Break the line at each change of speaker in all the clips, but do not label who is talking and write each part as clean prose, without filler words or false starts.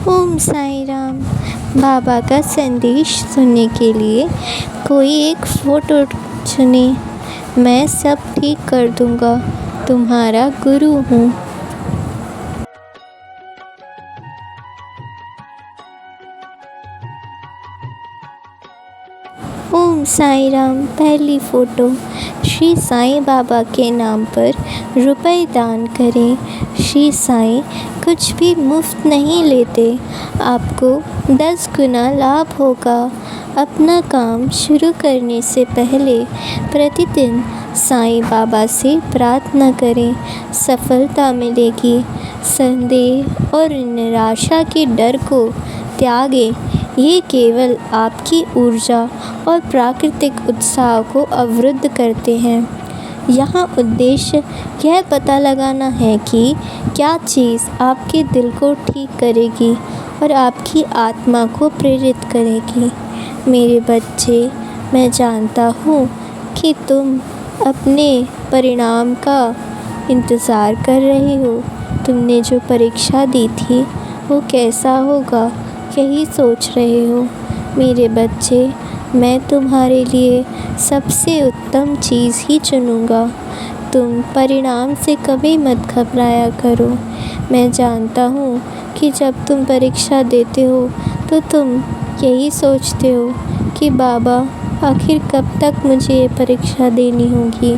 ओम साईं राम। बाबा का संदेश सुनने के लिए कोई एक फ़ोटो चुने। मैं सब ठीक कर दूँगा, तुम्हारा गुरु हूँ। ओम साईं राम। पहली फ़ोटो। श्री साईं बाबा के नाम पर रुपए दान करें। श्री साईं कुछ भी मुफ्त नहीं लेते, आपको 10 गुना लाभ होगा। अपना काम शुरू करने से पहले प्रतिदिन साईं बाबा से प्रार्थना करें, सफलता मिलेगी। संदेह और निराशा के डर को त्यागें, ये केवल आपकी ऊर्जा और प्राकृतिक उत्साह को अवरुद्ध करते हैं। यहाँ उद्देश्य यह पता लगाना है कि क्या चीज़ आपके दिल को ठीक करेगी और आपकी आत्मा को प्रेरित करेगी। मेरे बच्चे, मैं जानता हूँ कि तुम अपने परिणाम का इंतज़ार कर रहे हो। तुमने जो परीक्षा दी थी वो कैसा होगा, यही सोच रहे हो। मेरे बच्चे, मैं तुम्हारे लिए सबसे उत्तम चीज़ ही चुनूँगा। तुम परिणाम से कभी मत घबराया करो। मैं जानता हूँ कि जब तुम परीक्षा देते हो तो तुम यही सोचते हो कि बाबा, आखिर कब तक मुझे ये परीक्षा देनी होगी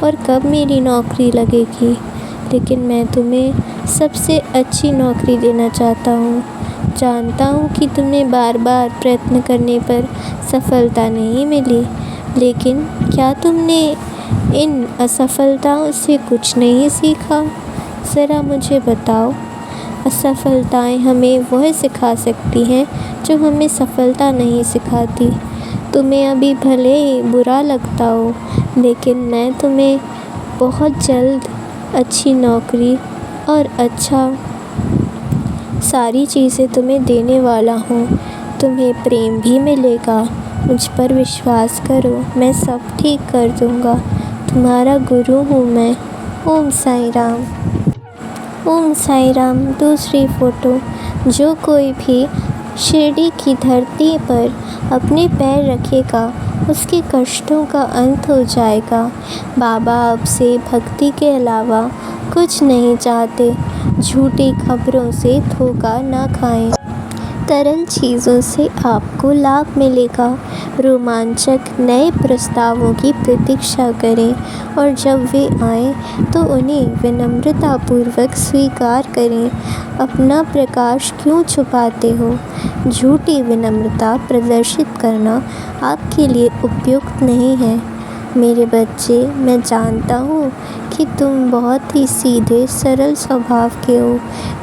और कब मेरी नौकरी लगेगी। लेकिन मैं तुम्हें सबसे अच्छी नौकरी देना चाहता हूँ। जानता हूँ कि तुम्हें बार बार प्रयत्न करने पर सफलता नहीं मिली, लेकिन क्या तुमने इन असफलताओं से कुछ नहीं सीखा? ज़रा मुझे बताओ। असफलताएं हमें वह सिखा सकती हैं जो हमें सफलता नहीं सिखाती। तुम्हें अभी भले ही बुरा लगता हो, लेकिन मैं तुम्हें बहुत जल्द अच्छी नौकरी और अच्छा सारी चीज़ें तुम्हें देने वाला हूँ। तुम्हें प्रेम भी मिलेगा। मुझ पर विश्वास करो, मैं सब ठीक कर दूँगा। तुम्हारा गुरु हूँ मैं। ओम साईं राम। ओम साईं राम। दूसरी फ़ोटो। जो कोई भी शिरडी की धरती पर अपने पैर रखेगा, उसके कष्टों का अंत हो जाएगा। बाबा आपसे भक्ति के अलावा कुछ नहीं चाहते। झूठी खबरों से धोखा ना खाएं। तरल चीज़ों से आपको लाभ मिलेगा। रोमांचक नए प्रस्तावों की प्रतीक्षा करें और जब वे आएं तो उन्हें विनम्रतापूर्वक स्वीकार करें। अपना प्रकाश क्यों छुपाते हो? झूठी विनम्रता प्रदर्शित करना आपके लिए उपयुक्त नहीं है। मेरे बच्चे, मैं जानता हूँ कि तुम बहुत ही सीधे सरल स्वभाव के हो।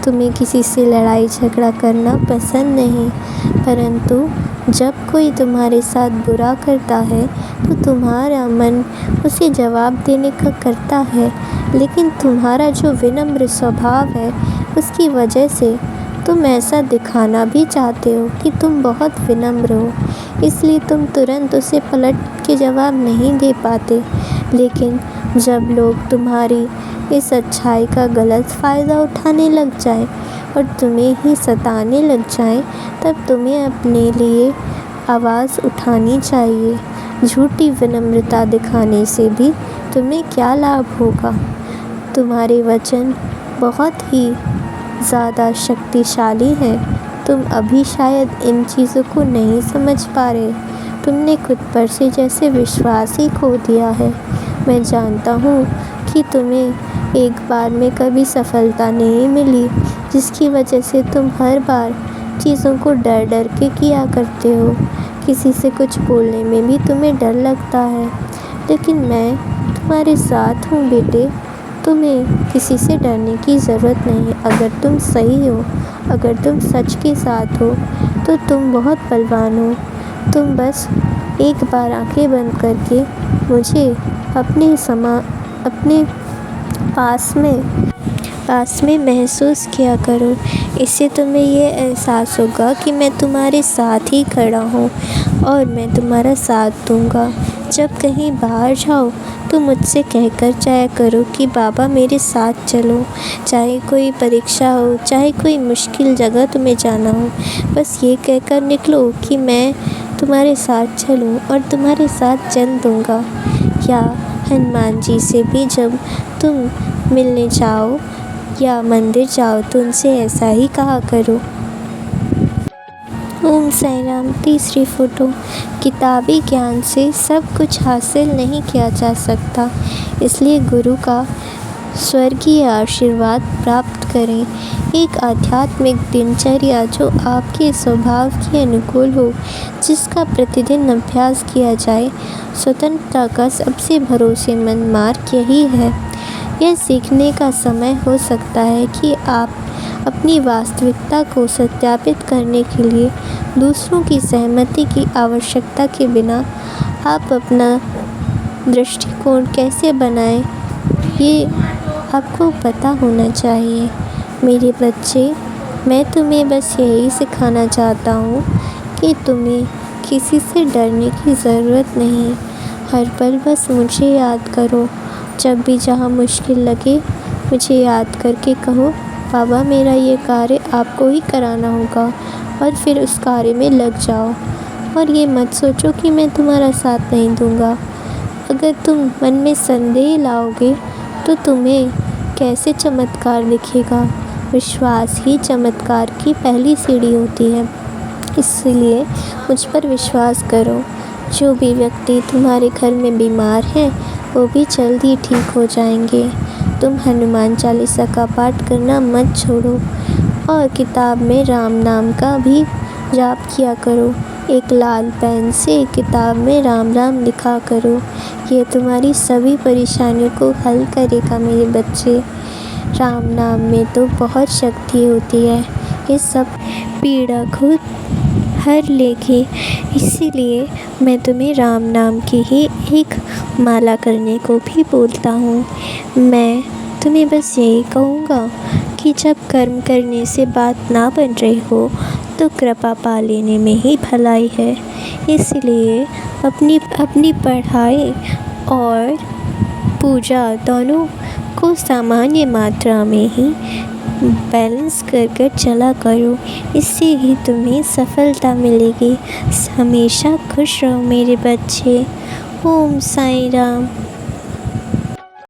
तुम्हें किसी से लड़ाई झगड़ा करना पसंद नहीं, परंतु जब कोई तुम्हारे साथ बुरा करता है तो तुम्हारा मन उसे जवाब देने का करता है। लेकिन तुम्हारा जो विनम्र स्वभाव है, उसकी वजह से तुम ऐसा दिखाना भी चाहते हो कि तुम बहुत विनम्र हो, इसलिए तुम तुरंत उसे पलट के जवाब नहीं दे पाते। लेकिन जब लोग तुम्हारी इस अच्छाई का गलत फ़ायदा उठाने लग जाएं और तुम्हें ही सताने लग जाएं, तब तुम्हें अपने लिए आवाज़ उठानी चाहिए। झूठी विनम्रता दिखाने से भी तुम्हें क्या लाभ होगा? तुम्हारे वचन बहुत ही ज़्यादा शक्तिशाली हैं। तुम अभी शायद इन चीज़ों को नहीं समझ पा रहे। तुमने खुद पर से जैसे विश्वास ही खो दिया है। मैं जानता हूँ कि तुम्हें एक बार में कभी सफलता नहीं मिली, जिसकी वजह से तुम हर बार चीज़ों को डर डर के किया करते हो। किसी से कुछ बोलने में भी तुम्हें डर लगता है, लेकिन मैं तुम्हारे साथ हूँ बेटे। तुम्हें किसी से डरने की ज़रूरत नहीं। अगर तुम सही हो, अगर तुम सच के साथ हो, तो तुम बहुत बलवान हो। तुम बस एक बार आंखें बंद करके मुझे अपने पास में महसूस किया करो। इससे तुम्हें ये एहसास होगा कि मैं तुम्हारे साथ ही खड़ा हूँ और मैं तुम्हारा साथ दूँगा। जब कहीं बाहर जाओ तो मुझसे कहकर जाया करो कि बाबा मेरे साथ चलो। चाहे कोई परीक्षा हो, चाहे कोई मुश्किल जगह तुम्हें जाना हो, बस ये कहकर निकलो कि मैं तुम्हारे साथ चलूं और तुम्हारे साथ चल दूँगा। या हनुमान जी से भी जब तुम मिलने जाओ या मंदिर जाओ तो उनसे ऐसा ही कहा करो। ओम साई राम। तीसरी फ़ोटो। किताबी ज्ञान से सब कुछ हासिल नहीं किया जा सकता, इसलिए गुरु का स्वर्गीय आशीर्वाद प्राप्त करें। एक आध्यात्मिक दिनचर्या जो आपके स्वभाव के अनुकूल हो, जिसका प्रतिदिन अभ्यास किया जाए। स्वतंत्रता का सबसे भरोसेमंद मार्ग यही है। यह सीखने का समय हो सकता है कि आप अपनी वास्तविकता को सत्यापित करने के लिए दूसरों की सहमति की आवश्यकता के बिना आप अपना दृष्टिकोण कैसे बनाएं, ये आपको पता होना चाहिए। मेरे बच्चे, मैं तुम्हें बस यही सिखाना चाहता हूँ कि तुम्हें किसी से डरने की ज़रूरत नहीं। हर पल बस मुझे याद करो। जब भी जहाँ मुश्किल लगे मुझे याद करके कहो, बाबा मेरा ये कार्य आपको ही कराना होगा, और फिर उस कार्य में लग जाओ। और ये मत सोचो कि मैं तुम्हारा साथ नहीं दूँगा। अगर तुम मन में संदेह लाओगे तो तुम्हें कैसे चमत्कार दिखेगा। विश्वास ही चमत्कार की पहली सीढ़ी होती है, इसलिए मुझ पर विश्वास करो। जो भी व्यक्ति तुम्हारे घर में बीमार हैं वो भी जल्दी ठीक हो जाएंगे। तुम हनुमान चालीसा का पाठ करना मत छोड़ो और किताब में राम नाम का भी जाप किया करो। एक लाल पेन से किताब में राम राम लिखा करो। ये तुम्हारी सभी परेशानियों को हल करेगा मेरे बच्चे। राम नाम में तो बहुत शक्ति होती है, ये सब पीड़ा को हर लेगी। इसीलिए मैं तुम्हें राम नाम की ही एक माला करने को भी बोलता हूँ। मैं तुम्हें बस यही कहूँगा कि जब कर्म करने से बात ना बन रही हो तो कृपा पा लेने में ही भलाई है। इसलिए अपनी पढ़ाई और पूजा दोनों को सामान्य मात्रा में ही बैलेंस कर चला करो। इससे ही तुम्हें सफलता मिलेगी। हमेशा खुश रहो मेरे बच्चे। ओम साई राम।